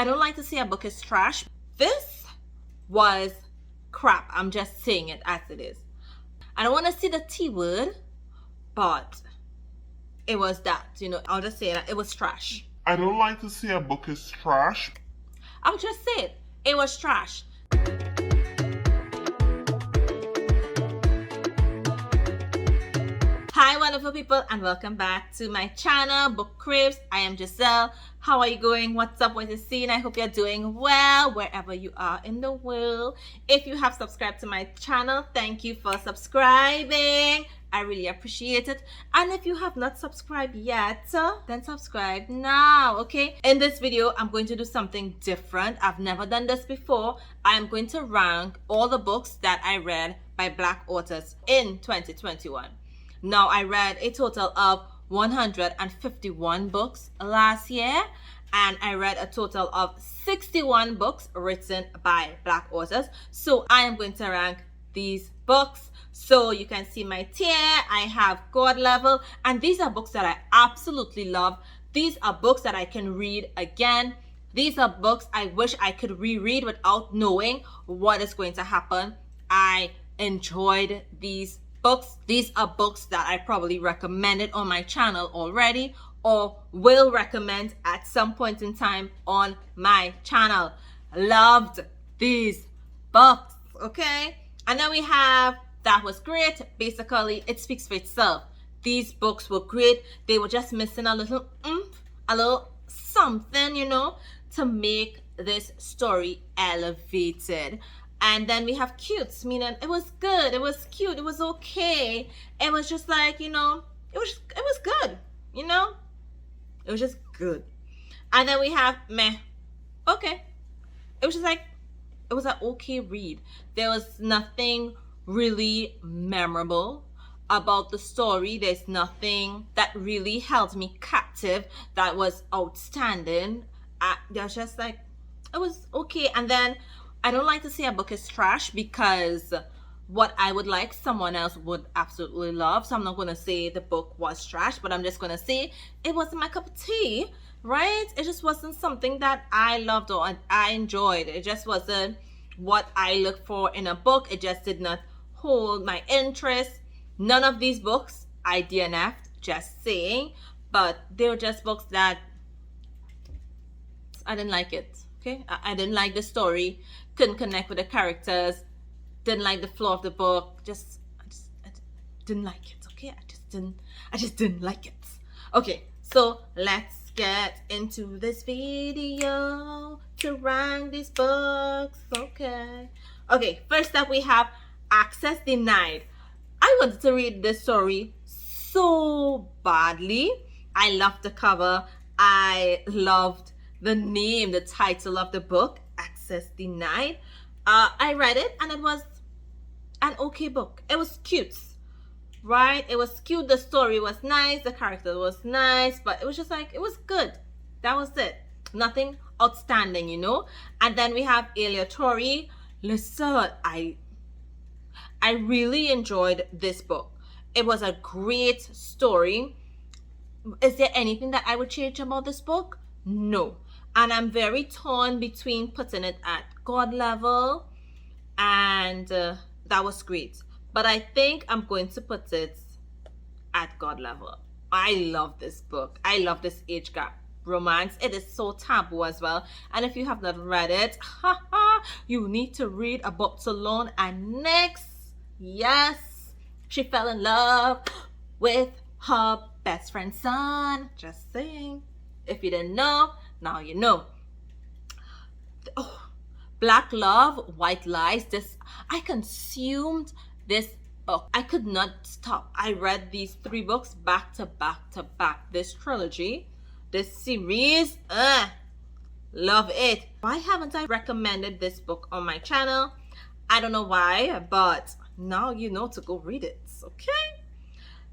I don't like to say a book is trash. This was crap. I'm just saying it as it is. I don't want to say the T word, but it was that, I'll just say that it was trash. I don't like to say a book is trash. I'll just say it. It was trash. Hi wonderful people, and welcome back to my channel, Bookkraves. I am Giselle. How are you going? What's up? What's the scene? I hope you're doing well wherever you are in the world. If you have subscribed to my channel, thank you for subscribing. I really appreciate it. And if you have not subscribed yet, then subscribe now, okay? In this video, I'm going to do something different. I've never done this before. I'm going to rank all the books that I read by Black authors in 2021. Now, I read a total of 151 books last year, and I read a total of 61 books written by Black authors. So I am going to rank these books. So you can see my tier. I have God level, and these are books that I absolutely love. These are books that I can read again. These are books I wish I could reread without knowing what is going to happen. I enjoyed these books. These are books that I probably recommended on my channel already or will recommend at some point in time on my channel. Loved these books, okay? And then we have That Was Great. Basically, it speaks for itself. These books were great. They were just missing a little oomph, a little something, to make this story elevated. And then we have Cutes, meaning it was good, it was cute, it was okay. It was just like, it was good, It was just good. And then we have Meh. Okay. It was just like, it was an okay read. There was nothing really memorable about the story. There's nothing that really held me captive that was outstanding. There's just like, it was okay. And then I don't like to say a book is trash because what I would like, someone else would absolutely love. So I'm not going to say the book was trash, but I'm just going to say it wasn't my cup of tea, right? It just wasn't something that I loved or I enjoyed. It just wasn't what I look for in a book. It just did not hold my interest. None of these books I DNF'd, just saying, but they were just books that I didn't like it. Okay, I didn't like the story, couldn't connect with the characters, didn't like the flow of the book. I just didn't like it. Okay, I just didn't like it. Okay, so let's get into this video to rank these books. Okay, first up we have Access Denied. I wanted to read this story so badly. I loved the cover. I loved the name, the title of the book, Access Denied. I read it and it was an okay book. It was cute, right? It was cute. The story was nice. The character was nice, but it was just like, it was good. That was it. Nothing outstanding, And then we have Aleatory. Listen, I really enjoyed this book. It was a great story. Is there anything that I would change about this book? No. And I'm very torn between putting it at God level, and that was great. But I think I'm going to put it at God level. I love this book. I love this age gap romance. It is so taboo as well. And if you have not read it, you need to read About to Learn. And next, yes, she fell in love with her best friend's son. Just saying. If you didn't know, now you know. Black Love, White Lies. I consumed this book. I could not stop. I read these 3 books back to back to back. This trilogy, this series, love it. Why haven't I recommended this book on my channel? I don't know why, but now you know to go read it, okay?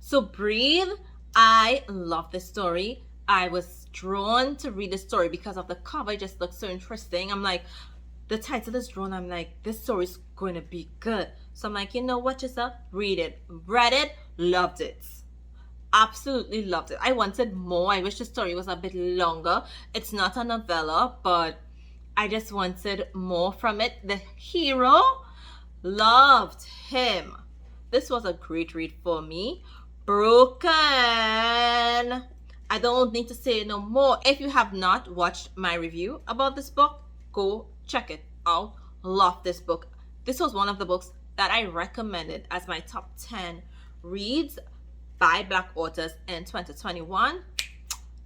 So Breathe, I love this story. I was drawn to read the story because of the cover. It just looks so interesting. I'm like, the title is drawn. I'm like, this story is going to be good. So I'm like, you know what, Giselle? Read it. Read it. Loved it. Absolutely loved it. I wanted more. I wish the story was a bit longer. It's not a novella, but I just wanted more from it. The hero, loved him. This was a great read for me. Broken. I don't need to say no more. If you have not watched my review about this book, go check it out. Love this book. This was one of the books that I recommended as my top 10 reads by Black authors in 2021.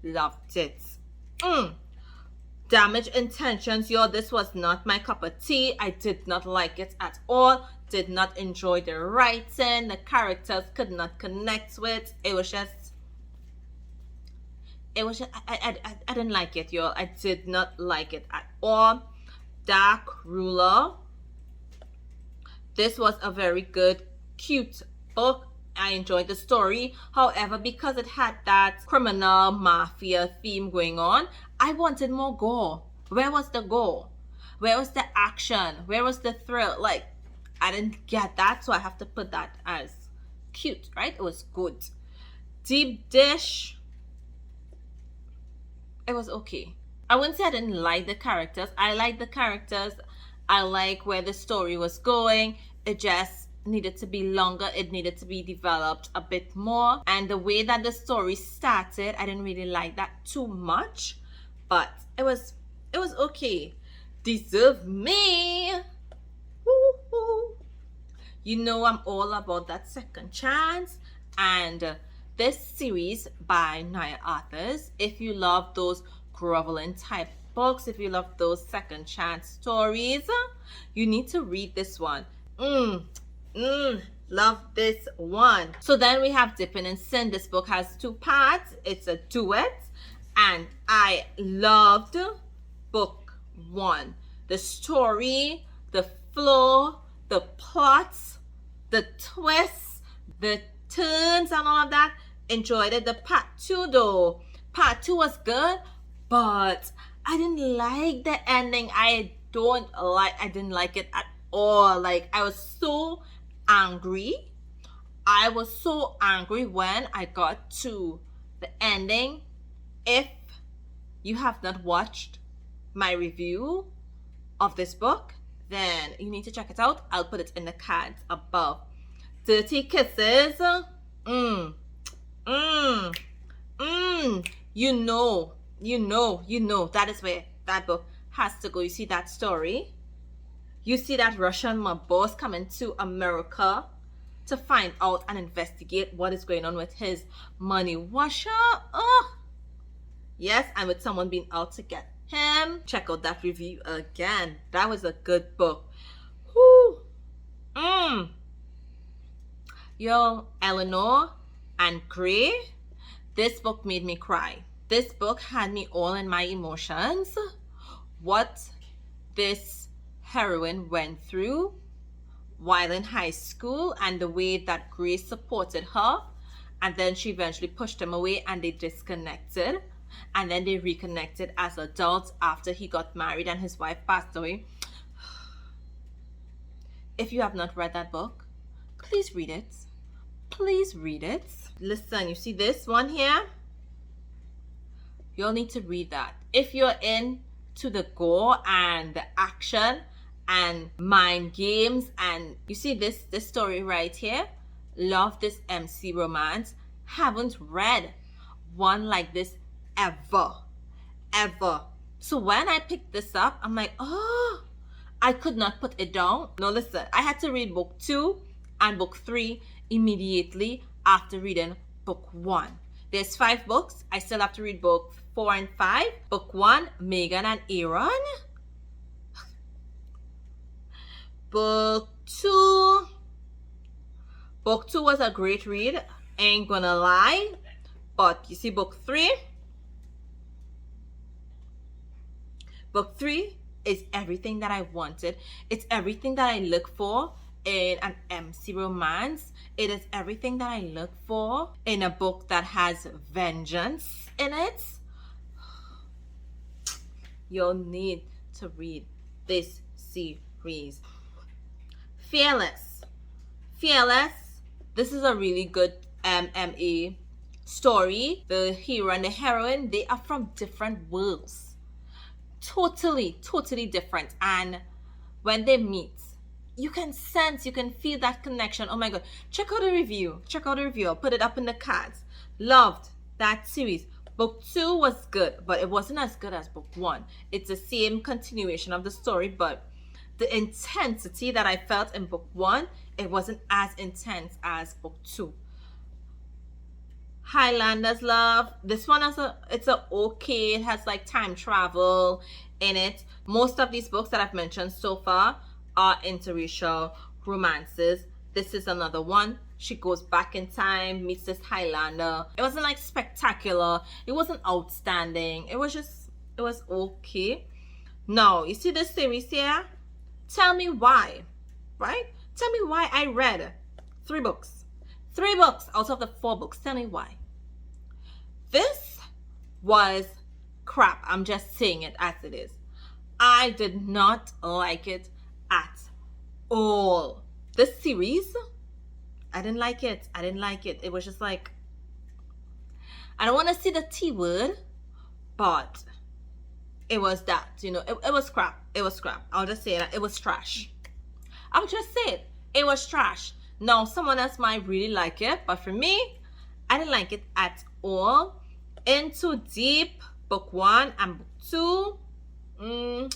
Loved it. Damage Intentions, y'all. This was not my cup of tea. I did not like it at all. Did not enjoy the writing. The characters could not connect with. It was just I didn't like it, y'all. I did not like it at all. Dark Ruler. This was a very good, cute book. I enjoyed the story. However, because it had that criminal mafia theme going on, I wanted more gore. Where was the gore? Where was the action? Where was the thrill? Like, I didn't get that, so I have to put that as cute, right? It was good. Deep Dish. It was okay. I wouldn't say I didn't like the characters. I liked the characters. I like where the story was going. It just needed to be longer. It needed to be developed a bit more. And the way that the story started, I didn't really like that too much. But it was okay. Deserve Me. Woo-hoo. You know I'm all about that second chance. And this series by Naya authors, if you love those groveling type books, if you love those second chance stories, you need to read this one. Love this one. So then we have Dipping in Sin. This book has 2 parts. It's a duet. And I loved book 1. The story, the flow, the plots, the twists, the turns and all of that. Enjoyed it. The part 2 though. Part 2 was good, but I didn't like the ending. I didn't like it at all. Like, I was so angry. I was so angry when I got to the ending. If you have not watched my review of this book, then you need to check it out. I'll put it in the cards above. Dirty Kisses. You know, that is where that book has to go. You see that story? You see that Russian mob boss coming to America to find out and investigate what is going on with his money washer. Yes, and with someone being out to get him. Check out that review again. That was a good book. Whoo. Yo, Eleanor and Gray. This book made me cry. This book had me all in my emotions. What this heroine went through while in high school and the way that Gray supported her, and then she eventually pushed him away and they disconnected, and then they reconnected as adults after he got married and his wife passed away. If you have not read that book, please read it. Please read it. Listen, you see this one here? You'll need to read that. If you're into the gore and the action and mind games, and you see this story right here, love this MC romance. Haven't read one like this ever. So when I picked this up, I'm like, oh, I could not put it down. No, listen, I had to read book 2 and book 3 immediately after reading book 1. There's 5 books. I still have to read book 4 and 5. Book 1, Megan and Aaron. Book 2 was a great read, ain't gonna lie. But you see book 3? Book 3 is everything that I wanted. It's everything that I look for in an MC romance. It is everything that I look for in a book that has vengeance in it. You'll need to read this series. Fearless. This is a really good MMA story. The hero and the heroine, they are from different worlds. totally different. And when they meet, you can sense, you can feel that connection. Oh my god, check out the review. I'll put it up in the cards. Loved that series. Book 2 was good, but it wasn't as good as book 1. It's the same continuation of the story, but the intensity that I felt in book 1, it wasn't as intense as book 2. Highlanders Love. This one it's a okay. It has like time travel in it. Most of these books that I've mentioned so far are interracial romances. This is another one. She goes back in time, meets this Highlander. It wasn't like spectacular. It wasn't outstanding. It was okay. Now, you see this series here? Tell me why, right? Tell me why I read 3 books. 3 books out of the 4 books. Tell me why. This was crap. I'm just saying it as it is. I did not like it at all. This series, I didn't like it. It was just like, I don't want to see the T word, but it was that, you know, it was crap. I'll just say that. It was trash. I'll just say it. It was trash. Now, someone else might really like it, but for me, I didn't like it at all. Into Deep, book 1 and book 2,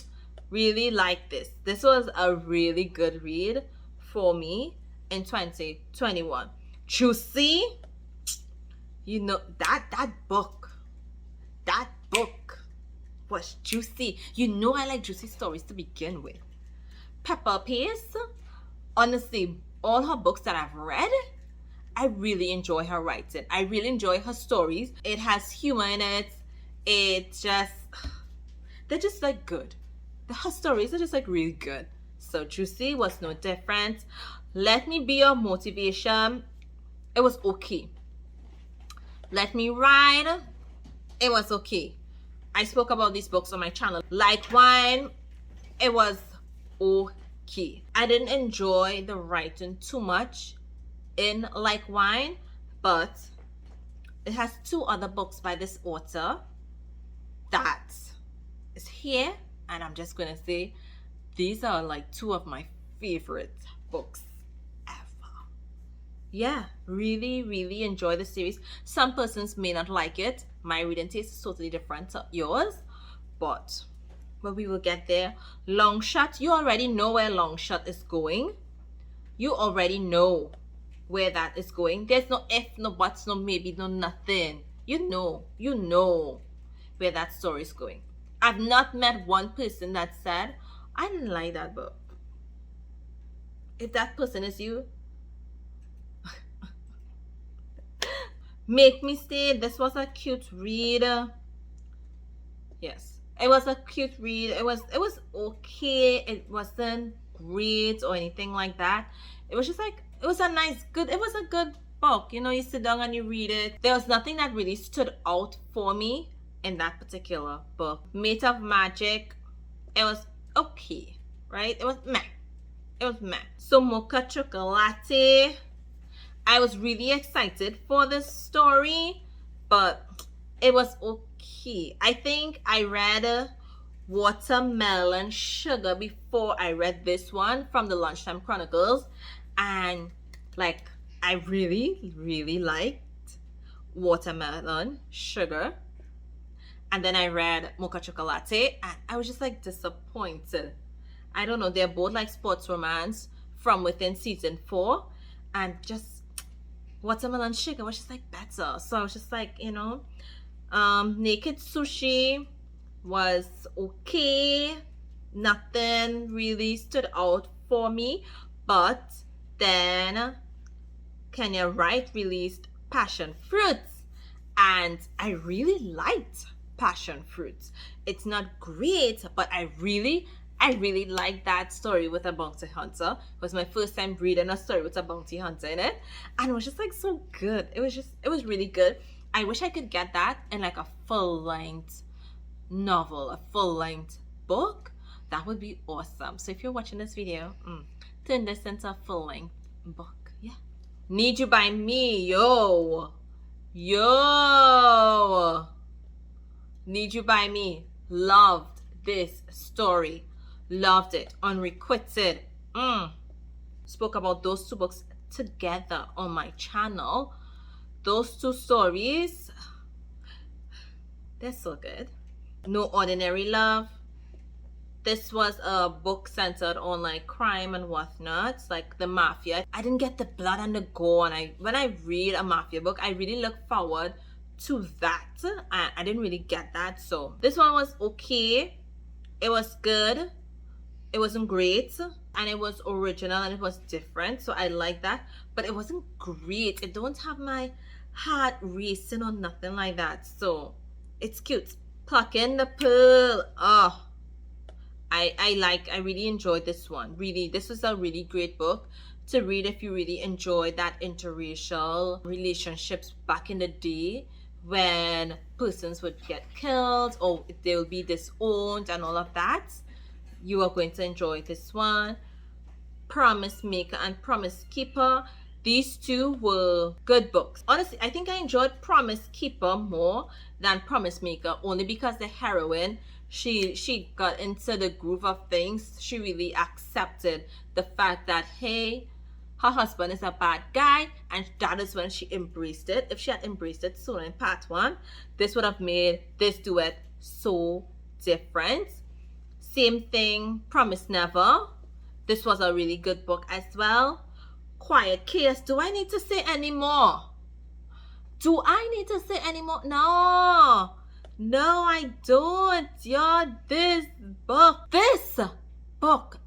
really like this. This was a really good read for me in 2021. Juicy, you know, that book was juicy. You know I like juicy stories to begin with. Pepper Pace, honestly, all her books that I've read, I really enjoy her writing. I really enjoy her stories. It has humor in it. They're just like good. Her stories are just like really good. So Juicy was no different. Let Me Be Your Motivation, it was okay. Let Me Ride, it was okay. I spoke about these books on my channel. Like Wine, it was okay. I didn't enjoy the writing too much in Like Wine, but it has 2 other books by this author that is here, and I'm just gonna say these are like 2 of my favorite books ever. Yeah, really enjoy the series. Some persons may not like it. My reading taste is totally different to yours, but we will get there. Long Shot, you already know where Long Shot is going. You already know where that is going. There's no if, no buts, no maybe, no nothing. You know where that story is going. I've not met one person that said, I didn't like that book. If that person is you, Make Me Stay, this was a cute read. Yes, it was a cute read. It was okay. It wasn't great or anything like that. It was just like, it was a good book. You know, you sit down and you read it. There was nothing that really stood out for me in that particular book. Mate of Magic, it was okay, right? It was meh. So Mocha Chocolate, I was really excited for this story, but it was okay. I think I read Watermelon Sugar before I read this one from the Lunchtime Chronicles, and like I really liked Watermelon Sugar, and then I read Mocha Chocolate and I was just like disappointed. I don't know, they're both like sports romance from within season 4, and just Watermelon Sugar was just like better. So I was just like, you know, Naked Sushi was okay. Nothing really stood out for me. But then Wright released Passion Fruits, and I really liked Passion Fruits. It's not great, but I really liked that story with a bounty hunter. It was my first time reading a story with a bounty hunter in it, and it was just like so good. It was really good. I wish I could get that in like a full-length novel, a full-length book. That would be awesome. So if you're watching this video, turn this into a full-length book. Yeah. Need You by Me. Yo. Need You by Me. Loved this story. Loved it. Unrequited. Spoke about those two books together on my channel. Those two stories, they're so good. No Ordinary Love. This was a book centered on like crime and whatnot, like the mafia. I didn't get the blood and the gore, and when I read a mafia book, I really look forward to that. I didn't really get that, so this one was okay. It was good. It wasn't great, and it was original and it was different, so I like that. But it wasn't great. It don't have my heart racing or nothing like that, so it's cute. Plucking the Pearl. Oh, I really enjoyed this one. Really, this was a really great book to read if you really enjoyed that interracial relationships back in the day when persons would get killed or they will be disowned and all of that. You are going to enjoy this one. Promise Maker and Promise Keeper. These two were good books. Honestly, I think I enjoyed Promise Keeper more than Promise Maker, only because the heroine, she got into the groove of things. She really accepted the fact that, hey, her husband is a bad guy, and that is when she embraced it. If she had embraced it sooner in part one, this would have made this duet so different. Same thing, Promise Never. This was a really good book as well. Quiet Chaos. Do I need to say any more? Do I need to say any more? No. No, I don't. This book.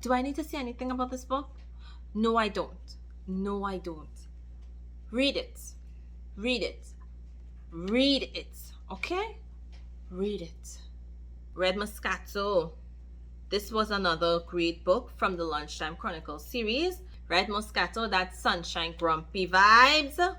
Do I need to say anything about this book? No, I don't. No, I don't. Read it. Read it. Read it. Okay? Read it. Red Moscato. This was another great book from the Lunchtime Chronicles series. Red Moscato, that sunshine grumpy vibes.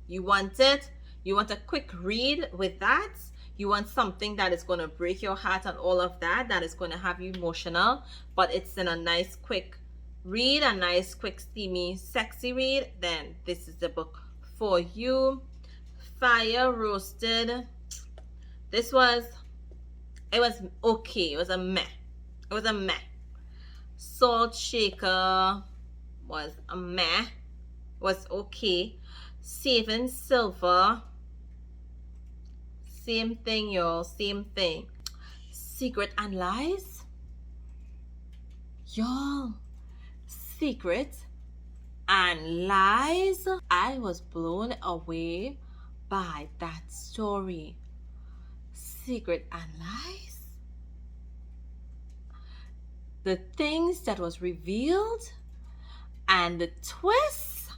You want it? You want a quick read with that? You want something that is going to break your heart and all of that, that is going to have you emotional, but it's in a nice quick read, a nice quick steamy sexy read, then this is the book for you. Fire Roasted. It was okay. It was a meh. It was a meh. Salt Shaker was a meh. Was okay. Saving Silver. Same thing, y'all. Same thing. Secret and Lies. Y'all. Secret and Lies. I was blown away by that story. Secret and Lies. The things that was revealed and the twists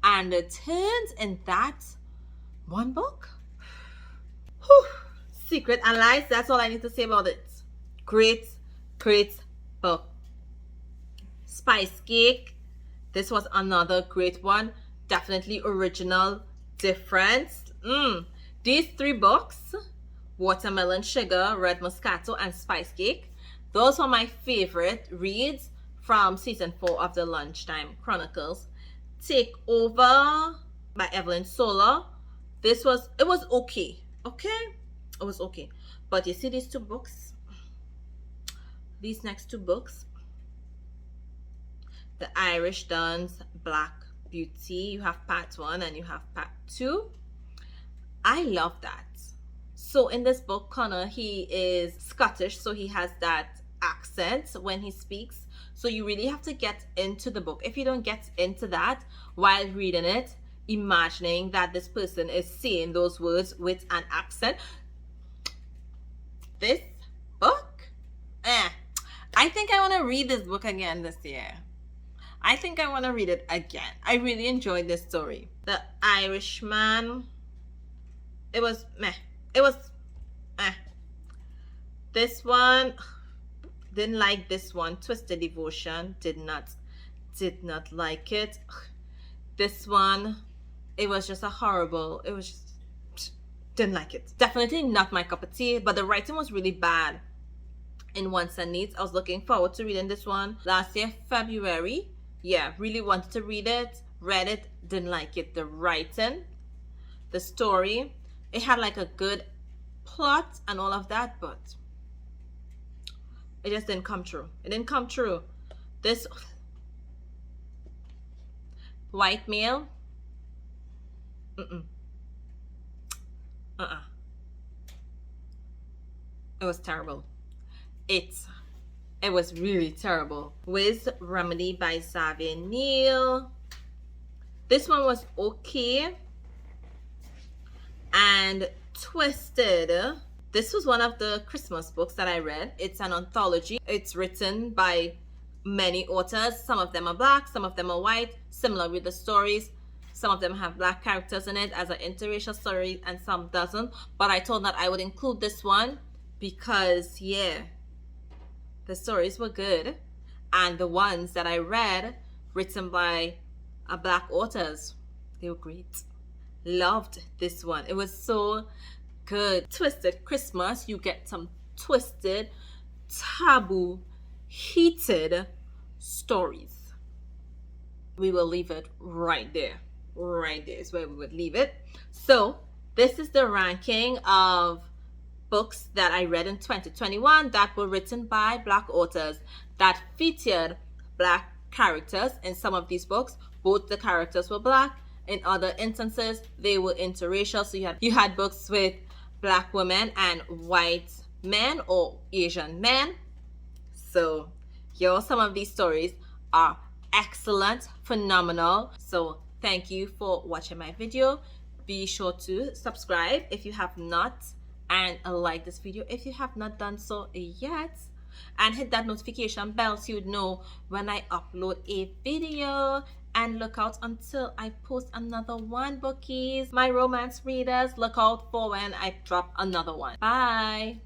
and the turns in that one book. Whew. Secret and Lies, that's all I need to say about it. Great, great book. Spice Cake. This was another great one. Definitely original, different. These three books, Watermelon Sugar, Red Moscato, and Spice Cake, those were my favorite reads from season 4 of the Lunchtime Chronicles. Take Over by Evelyn Sola. It was okay. Okay? It was okay. But you see these two books? These next two books? The Irish Duns, Black Beauty. You have part 1 and you have part 2. I love that. So in this book, Connor, he is Scottish, so he has that accent when he speaks. So you really have to get into the book. If you don't get into that while reading it, imagining that this person is saying those words with an accent, this book, I think I want to read this book again this year. I think I want to read it again. I really enjoyed this story. The Irishman, it was meh. It was meh. This one, didn't like this one. Twisted Devotion, did not like it. This one, it was just didn't like it. Definitely not my cup of tea, but the writing was really bad in Wants and Needs. I was looking forward to reading this one last year, February. Yeah, really wanted to read it, read it, didn't like it. The writing, the story, it had like a good plot and all of that, but It just didn't come true. It didn't come true. This white male. It was terrible. It was really terrible. With Remedy by Xavier Neal. This one was okay. And Twisted. This was one of the Christmas books that I read. It's an anthology. It's written by many authors. Some of them are black, some of them are white. Similar with the stories. Some of them have black characters in it as an interracial story, and some doesn't. But I told that I would include this one because, yeah, the stories were good. And the ones that I read, written by black authors, they were great. Loved this one. It was so good. Twisted Christmas. You get some twisted, taboo, heated stories. We will leave it right there. Right there is where we would leave it. So this is the ranking of books that I read in 2021 that were written by black authors, that featured black characters. In some of these books, both the characters were black. In other instances, they were interracial. So you had books with black women and white men or Asian men. So here, some of these stories are excellent, phenomenal. So thank you for watching my video. Be sure to subscribe if you have not, and like this video if you have not done so yet, and hit that notification bell so you'd know when I upload a video. And look out until I post another one, bookies. My romance readers, look out for when I drop another one. Bye.